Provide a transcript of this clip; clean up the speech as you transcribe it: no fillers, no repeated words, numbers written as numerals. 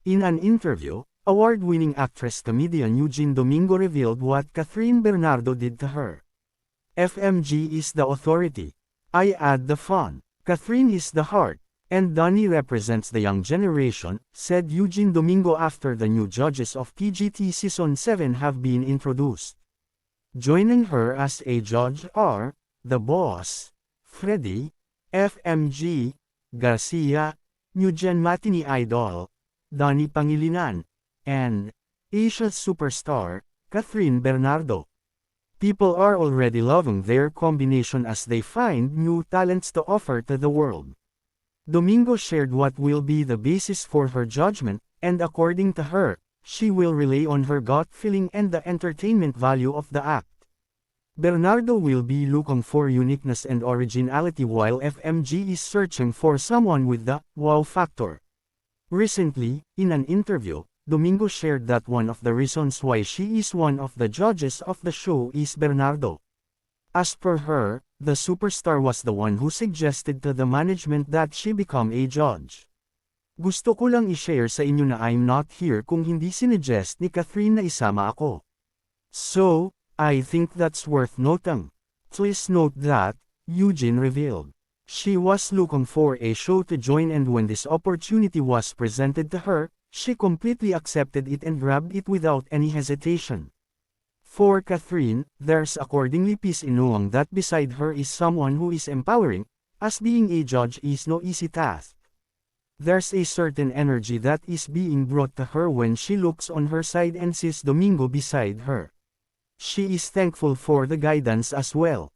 In an interview, award-winning actress-comedian Eugene Domingo revealed what Catherine Bernardo did to her. FMG is the authority. I add the fun. Catherine is the heart. And Donnie represents the young generation, said Eugene Domingo after the new judges of PGT Season 7 have been introduced. Joining her as a judge are, The Boss, Freddy, FMG, Garcia, New Gen Matinee Idol, Donnie Pangilinan, and Asia's superstar, Catherine Bernardo. People are already loving their combination as they find new talents to offer to the world. Domingo shared what will be the basis for her judgment, and according to her, she will rely on her gut feeling and the entertainment value of the act. Bernardo will be looking for uniqueness and originality while FMG is searching for someone with the wow factor. Recently, in an interview, Domingo shared that one of the reasons why she is one of the judges of the show is Bernardo. As per her, the superstar was the one who suggested to the management that she become a judge. Gusto ko lang i-share sa inyo na I'm not here kung hindi sinuggest ni Catherine na isama ako. So, I think that's worth noting. Please note that, Eugene revealed. She was looking for a show to join and when this opportunity was presented to her, she completely accepted it and grabbed it without any hesitation. For Catherine, there's accordingly peace in knowing that beside her is someone who is empowering, as being a judge is no easy task. There's a certain energy that is being brought to her when she looks on her side and sees Domingo beside her. She is thankful for the guidance as well.